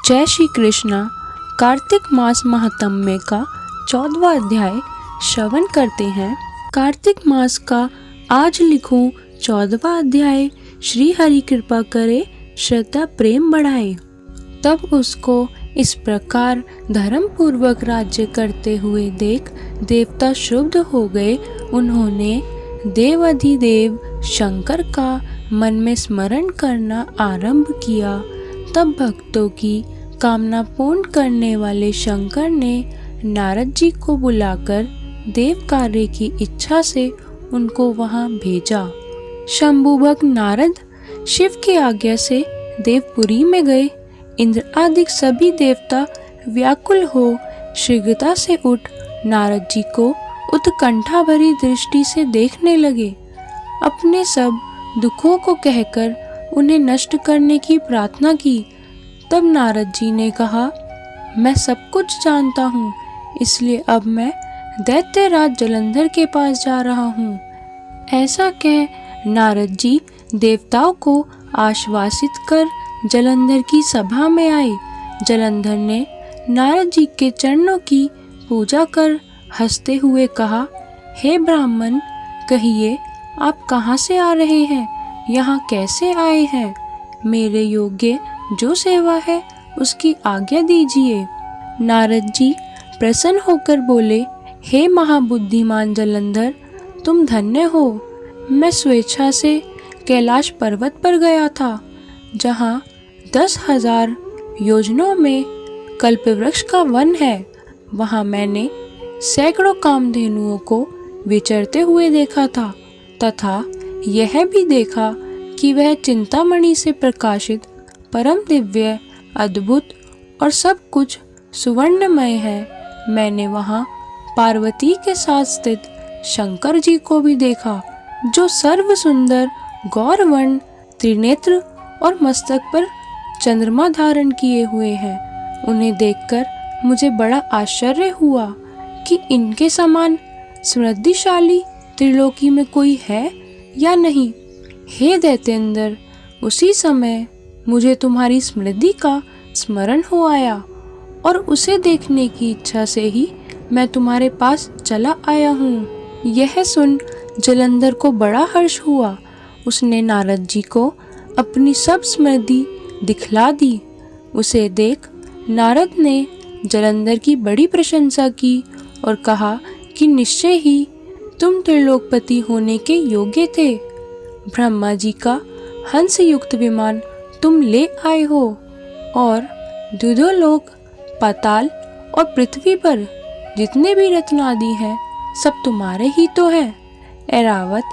जय श्री कृष्णा। कार्तिक मास महात्म्य का 14वां अध्याय श्रवण करते हैं। कार्तिक मास का आज लिखूं 14वां अध्याय। श्री हरि कृपा करे, श्रद्धा प्रेम बढ़ाए। तब उसको इस प्रकार धर्म पूर्वक राज्य करते हुए देख देवता क्षुब्ध हो गए। उन्होंने देवाधिदेव शंकर का मन में स्मरण करना आरंभ किया। तब भक्तों की कामना पूर्ण करने वाले शंकर ने नारद जी को बुलाकर देव कार्य की इच्छा से उनको वहां भेजा। शंभुभक्त नारद शिव की आज्ञा से देवपुरी में गए। इंद्र आदि सभी देवता व्याकुल हो शीघ्रता से उठ नारद जी को उत्कंठा भरी दृष्टि से देखने लगे। अपने सब दुखों को कहकर उन्हें नष्ट करने की प्रार्थना की। तब नारद जी ने कहा, मैं सब कुछ जानता हूँ, इसलिए अब मैं दैत्यराज जलंधर के पास जा रहा हूँ। ऐसा कह नारद जी देवताओं को आश्वासित कर जलंधर की सभा में आए। जलंधर ने नारद जी के चरणों की पूजा कर हंसते हुए कहा, हे ब्राह्मण, कहिए आप कहाँ से आ रहे हैं, यहाँ कैसे आए हैं? मेरे योग्य जो सेवा है उसकी आज्ञा दीजिए। नारद जी प्रसन्न होकर बोले, हे महाबुद्धिमान जलंधर, तुम धन्य हो। मैं स्वेच्छा से कैलाश पर्वत पर गया था, जहाँ 10,000 योजनों में कल्पवृक्ष का वन है। वहाँ मैंने सैकड़ों कामधेनुओं को विचरते हुए देखा था, तथा यह भी देखा कि वह चिंतामणि से प्रकाशित परम दिव्य, अद्भुत और सब कुछ सुवर्णमय है। मैंने वहाँ पार्वती के साथ स्थित शंकर जी को भी देखा, जो सर्व सुंदर गौरवर्ण, त्रिनेत्र और मस्तक पर चंद्रमा धारण किए हुए हैं। उन्हें देखकर मुझे बड़ा आश्चर्य हुआ कि इनके समान समृद्धिशाली त्रिलोकी में कोई है या नहीं। हे दैत्येंद्र, उसी समय मुझे तुम्हारी स्मृति का स्मरण हो आया और उसे देखने की इच्छा से ही मैं तुम्हारे पास चला आया हूँ। यह सुन जलंधर को बड़ा हर्ष हुआ। उसने नारद जी को अपनी सब स्मृति दिखला दी। उसे देख नारद ने जलंधर की बड़ी प्रशंसा की और कहा कि निश्चय ही तुम त्रिलोकपति होने के योग्य थे। ब्रह्मा जी का हंस युक्त विमान तुम ले आए हो और द्युलोक, पाताल और पृथ्वी पर जितने भी रत्न आदि हैं, सब तुम्हारे ही तो हैं। ऐरावत,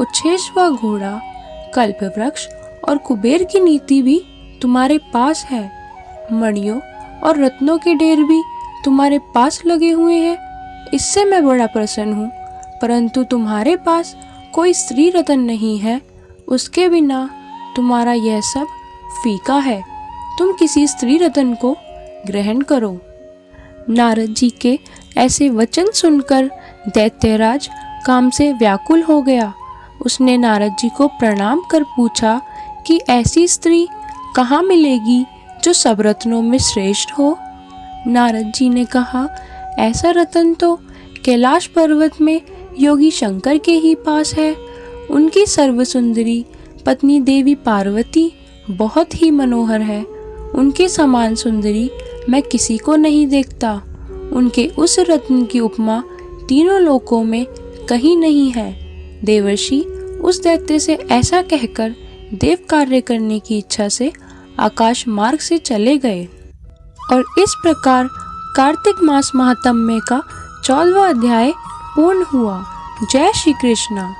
उच्छेश्वा घोड़ा, कल्पवृक्ष और कुबेर की नीति भी तुम्हारे पास है। मणियों और रत्नों के ढेर भी तुम्हारे पास लगे हुए हैं। इससे मैं बड़ा प्रसन्न हूँ, परंतु तुम्हारे पास कोई स्त्री रत्न नहीं है। उसके बिना तुम्हारा यह सब फीका है। तुम किसी स्त्री रत्न को ग्रहण करो। नारद जी के ऐसे वचन सुनकर दैत्यराज काम से व्याकुल हो गया। उसने नारद जी को प्रणाम कर पूछा कि ऐसी स्त्री कहाँ मिलेगी जो सब रत्नों में श्रेष्ठ हो। नारद जी ने कहा, ऐसा रत्न तो कैलाश पर्वत में योगी शंकर के ही पास है। उनकी सर्वसुंदरी पत्नी देवी पार्वती बहुत ही मनोहर है। उनके समान सुंदरी मैं किसी को नहीं देखता। उनके उस रत्न की उपमा तीनों लोकों में कहीं नहीं है। देवर्षि उस दैत्य से ऐसा कहकर देव कार्य करने की इच्छा से आकाश मार्ग से चले गए। और इस प्रकार कार्तिक मास महात्म्य का 14वां अध्याय पूर्ण हुआ। जय श्री कृष्णा।